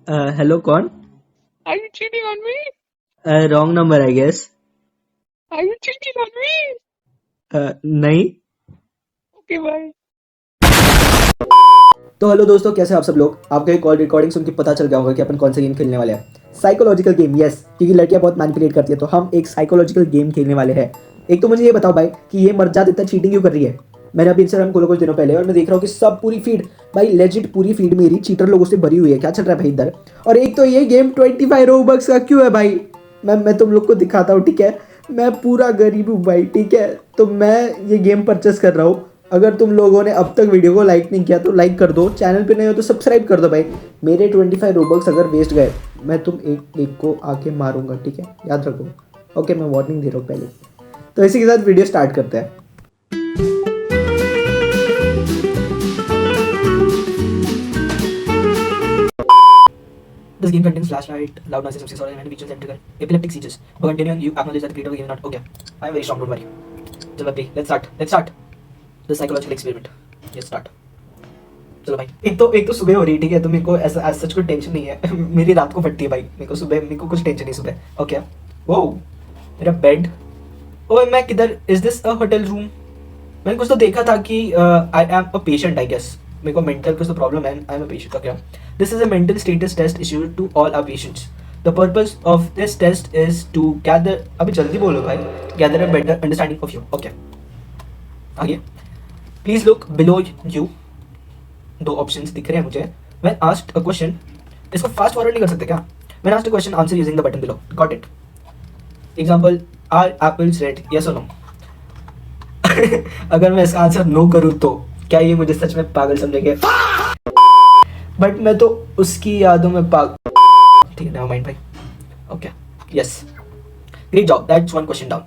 Hello कौन? Are you cheating on me? Wrong number I guess. Are you cheating on me? नहीं. Okay, bye. तो hello दोस्तों, कैसे आप सब लोग? आपका एक कॉल रिकॉर्डिंग सुन के पता चल गया होगा कि अपन कौन सा गेम खेलने वाले हैं. Psychological game. यस, क्योंकि लड़कियां बहुत मैनिपुलेट करती है, तो हम एक साइकोलॉजिकल गेम खेलने वाले हैं. एक तो मुझे ये बताओ भाई कि ये मर्जाद इतना चीटिंग क्यों कर रही है? मैंने अभी इंस्टाग्राम खोला कुछ दिनों पहले और मैं देख रहा हूँ कि सब पूरी फीड, भाई लेजिट पूरी फीड मेरी चीटर लोगों से भरी हुई है. क्या चल रहा है भाई इधर? और एक तो ये गेम 25 रोबक्स का क्यों है भाई? मैं तुम लोग को दिखाता हूँ, ठीक है? मैं पूरा गरीब हूँ भाई, ठीक है? तो मैं ये गेम परचेस कर रहा हूँ. अगर तुम लोगों ने अब तक वीडियो को लाइक नहीं किया तो लाइक कर दो, चैनल पे नहीं हो तो सब्सक्राइब कर दो भाई. मेरे 25 रोबक्स अगर वेस्ट गए, मैं तुम एक एक को आके मारूंगा, ठीक है? याद रखो. ओके, मैं वार्निंग दे रहा हूँ पहले. तो इसी के साथ वीडियो स्टार्ट करते हैं. This game contains flashlight, loud noises, music, and many features that trigger epileptic seizures. But continuing, you acknowledge that the creator of the game is not okay. I am very strong, don't worry. चलो भाई, let's start. Let's start. The psychological experiment. Let's start. चलो भाई, एक तो सुबह हो रही है, ठीक है? तो मेरे को ऐसा एज सच कोई टेंशन नहीं है. मेरी रात को फटती है भाई. मेरे को कुछ टेंशन नहीं सुबह. ओके. वो मेरा बेड. ओए मैं किधर? Is this a hotel room? मैंने कुछ तो देखा था कि I am a patient, I guess. मेरे को मेंटल कुछ तो प्रॉब्लम है. आई एम अ पेशेंट का क्या? This is a mental status test issued to all our patients. The purpose of this test is to gather, अभी जल्दी बोलो भाई, gather a better understanding of you. Okay, आगे. Please look below you. दो options दिख रहे हैं मुझे. व्हेन आस्क्ड अ क्वेश्चन, इसको फास्ट फॉरवर्ड नहीं कर सकते क्या? When asked a question, answer using the button below. Got it. Example, are apples red? Yes और नो? अगर मैं इसका आंसर नो करूं तो क्या ये मुझे सच में पागल समझेंगे? बट मैं तो उसकी यादों में पागल. ठीक है, नेवर माइंड भाई. Okay, yes, great job. That's one question down.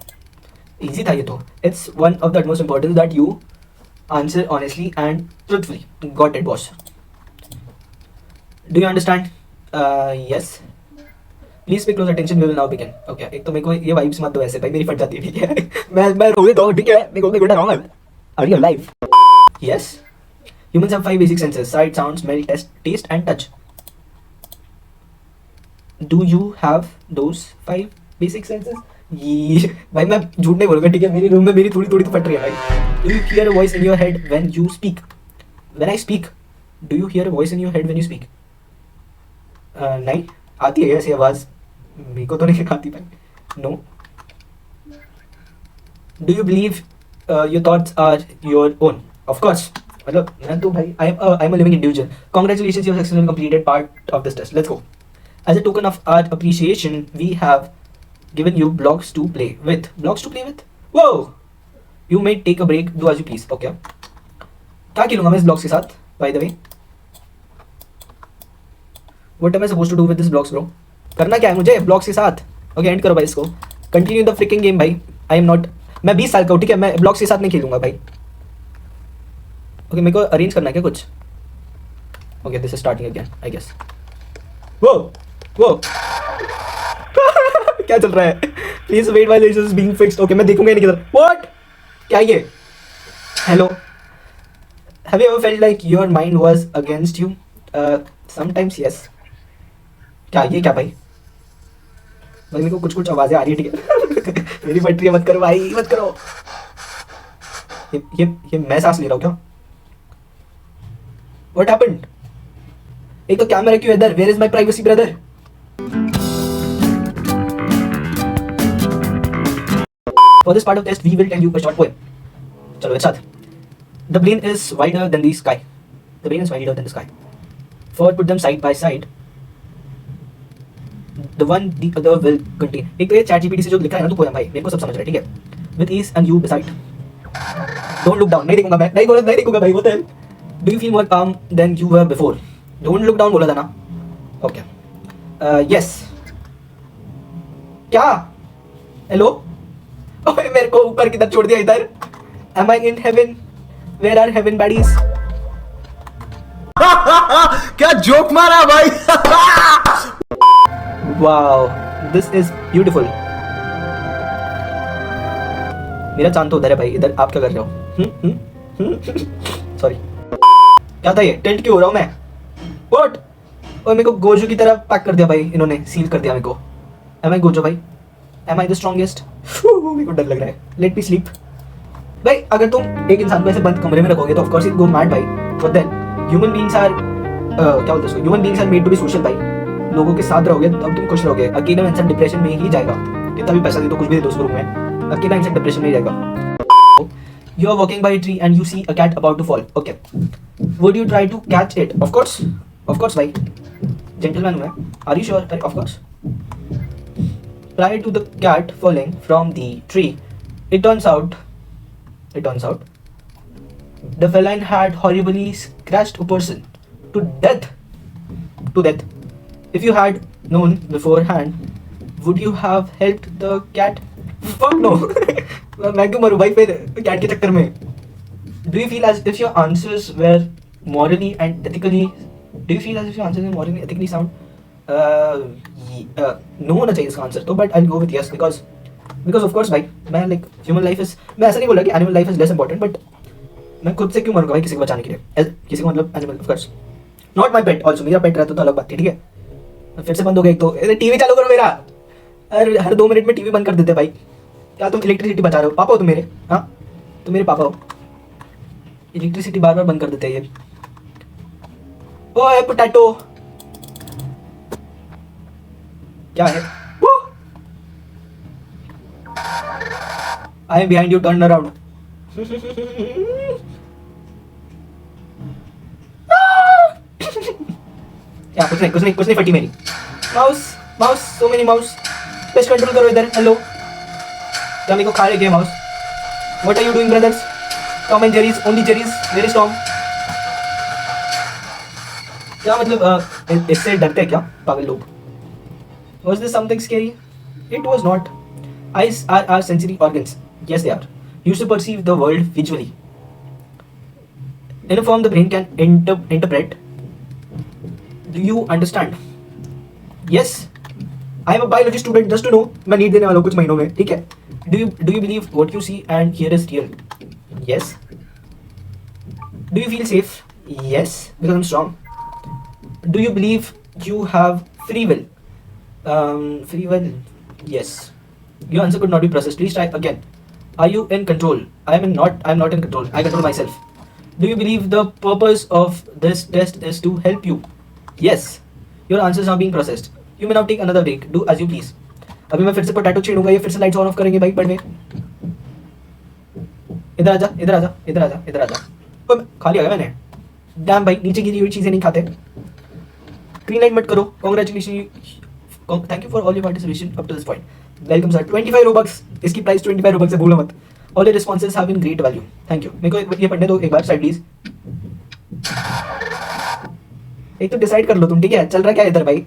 Easy था ये तो. It's one of the utmost important that you answer honestly and truthfully. Got it, boss. Do you understand? Yes. Please pay close attention. We will now begin. Okay. एक तो मेरे को ये vibes मत दो ऐसे भाई, मेरी फट जाती है, ठीक है? मैं रोए दो, ठीक है? मेरे को डराओ मत. Are you alive? Yes. Humans have 5 basic senses: sight, sound, smell, taste and touch. Do you have those 5 basic senses? ये भाई मैं झूठ नहीं बोलूंगा, ठीक है? मेरे रूम में मेरी थोड़ी थोड़ी तो फट रही है भाई. Do you hear a voice in your head when you speak? When I speak, do you hear a voice in your head when you speak? नहीं आती है ऐसी आवाज. मेरे को तो नहीं आती भाई. No. Do you believe your thoughts are your own? Of course. मतलब मैं तो भाई I'm a living individual. Congratulations, you have successfully completed part of this test. Let's go. As a token of our appreciation, we have given you blocks to play with. Blocks to play with? Whoa! You may take a break. Do as you please. Okay. क्या खेलूंगा मैं इस blocks के साथ? By the way, what am I supposed to do with this blocks, bro? करना क्या है मुझे ब्लॉक्स के साथ? ओके, एंड करो भाई इसको. कंटिन्यू द फ्रिकिंग गेम भाई. आई एम नॉट, मैं 20 साल का हूँ, ठीक है? मैं ब्लॉक्स के साथ नहीं खेलूंगा भाई. ओके, मेरे को अरेंज करना है क्या कुछ? Okay, this is starting again, I guess. वो क्या चल रहा है? Please wait while this is being fixed. Okay, मैं देखूंगा नहीं किधर. व्हाट? क्या ये? Hello. Have you ever felt like your mind was against you? Sometimes yes. क्या ये? क्या भाई? भाई मेरे को कुछ कुछ आवाजें आ रही है, ठीक है? मेरी फट रही है. मत करो भाई, मत करो. ये मैं सांस ले रहा हूँ क्या? What happened? एक तो कैमरा क्यों इधर? Where is my privacy, brother? For this part of test, we will tell you a short poem. चलो एक साथ. The brain is wider than the sky. The brain is wider than the sky. For put them side by side, the one the other will contain. एक तो ये ChatGPT से जो लिखा है ना तो पोएम भाई, मेरे को सब समझ रहा है, ठीक है? With ease and you beside. Don't look down. नहीं देखूंगा मैं. नहीं देखूंगा भाई. What the hell? Do you feel more calm than you were before? Don't look down बोला था ना? Okay. Yes. क्या? Hello? ओए मेरे को ऊपर किधर छोड़ दिया इधर? Am I in heaven? Where are heaven baddies? क्या जोक मारा भाई. Wow, this is beautiful. मेरा चांद तो उधर है भाई. इधर आप क्या कर रहे हो? सॉरी. क्या था ये? टेंट क्यों हो रहा हूँ मैं? What? और मेरे को गोजो की तरह पैक कर दिया भाई इन्होंने, सील कर दिया मेरे को। एम आई गोजो भाई? Am I the strongest? मेरे को डर लग रहा है। Let me sleep. भाई अगर तुम एक इंसान को ऐसे बंद कमरे में रखोगे तो of course it go mad भाई। But then human beings are क्या बोलते हैं, human beings are made to be social भाई। लोगों के साथ रहोगे तब तुम खुश रहोगे। अकेला इंसान डिप्रेशन में ही जाएगा, कितना भी पैसा दे तो कुछ भी दे दो उसको रूम में, अकेला इंसान डिप्रेशन में ही जाएगा। You are walking by a tree and you see a cat about to fall. Okay. Would you try to catch it? Of course, भाई. Gentleman हूँ मैं. Are you sure? Of course. Prior to the cat falling from the tree, it turns out, the feline had horribly scratched a person to death. If you had known beforehand, would you have helped the cat? Fuck no. मैं क्यों मरूं भाई फिर cat के चक्कर में? Do you feel as if your answers were morally and ethically? Do you feel as if your answers were morally and ethically sound? No होना चाहिए इसका आंसर तो, but I'll go with yes because of course भाई मैं like human life is, मैं ऐसा नहीं बोला कि animal life is less important, but मैं खुद से क्यों मरूंगा भाई किसी को बचाने के लिए? किसी को मतलब animal of course not my pet also, मेरा पेट रहता तो अलग बात थी, ठीक है? फिर से बंद हो गया एक तो। टीवी चालू करो मेरा, हर 2 मिनट में टीवी बंद कर देते भाई। क्या तुम इलेक्ट्रिसिटी बचा रहे हो? पापा हो तुम मेरे? हाँ तुम मेरे पापा हो। इलेक्ट्रिसिटी बार बार बंद कर देते हैं ये। ओए पोटैटो क्या है? I am behind you, turn around. क्या कुछ नहीं फटी मेरी। Mouse so many mouse. Pest control करो इधर। हेलो क्या मेरे को खा रहे क्या mouse? What are you doing brothers? Tom and Jerry's, only Jerry's, where is Tom? क्या मतलब इससे डरते हैं क्या पागल लोग? Was this something scary? It was not. Eyes are our sensory organs. Yes, they are. Used to perceive the world visually. In a form the brain can interpret. Do you understand? Yes. I am a biology student just to know. मैं NEET देने वाला हूँ कुछ महीनों में, ठीक है? Do you believe what you see and hear is real? Yes. Do you feel safe? Yes, because I'm strong. Do you believe you have free will? Free will? Yes. Your answer could not be processed. Please try again. Are you in control? I am not in control. I control myself. Do you believe the purpose of this test is to help you? Yes. Your answers are being processed. You may now take another break. Do as you please. अभी मैं फिर से potato छेड़ूंगा, ये फिर से lights on off करेंगे भाई पढ़ने। इधर आजा। खाली आ गया मैंने। डैम भाई नीचे गिरी हुई चीजें नहीं खाते। ग्रीन लाइट मत करो। Congratulation, thank you for all your participation up to this point. Welcome sir. 25 Robux, इसकी प्राइस 25 रोबक्स है, भूलो मत। All your responses have been great value, thank you. मेरे को ये पढ़ने दो एक बार साइड प्लीज। एक तो डिसाइड कर लो तुम, ठीक है? चल रहा क्या इधर भाई?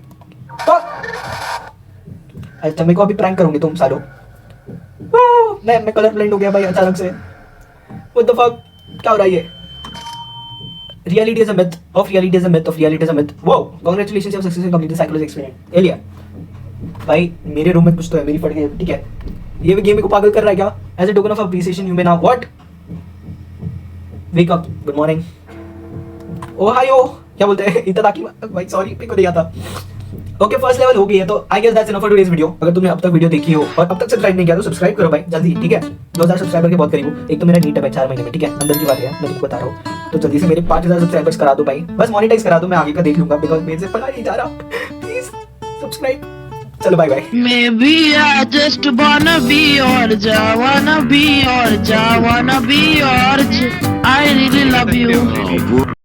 अच्छा मेरे को अभी प्रैंक करोगे तुम सालों। मैं कलर ब्लाइंड हो गया भाई अचानक से। What the fuck? क्या हो रहा है ये? Reality is a myth of reality is a myth of reality is a myth. Wow! Congratulations, you have successfully completed psychology experiment. Elia भाई मेरे रूम में कुछ तो है, मेरी फट गई, ठीक है? ये भी गेम को पागल कर रहा है क्या? As a token of appreciation, you may now what? Wake up. Good morning. Ohio. क्या बोलते हैं? इतना ताकि भाई सॉरी मेरे को नहीं आता। ओके फर्स्ट लेवल हो गई है तो I guess that's enough for today's video. अगर तुमने अब तक वीडियो देखी हो और अब तक सब्सक्राइब नहीं किया तो सब्सक्राइब करो भाई जल्दी, ठीक है? 2000 सब्सक्राइबर के बहुत करीब हूँ। एक तो मेरा नीट है भाई 4 महीने में, ठीक है? अंदर की बात है, मैं तुमको बता रहा हूँ। तो जल्दी से मेरे 5000 सब्सक्राइबर्स करा दो भाई, बस मोनेटाइज करा दो, मैं आगे का देख लूंगा बिकॉज मेरे से पढ़ा नहीं जा रहा। Please subscribe. चलो bye bye. Maybe I just wanna be yours, I wanna be yours, I wanna be yours. I really love you.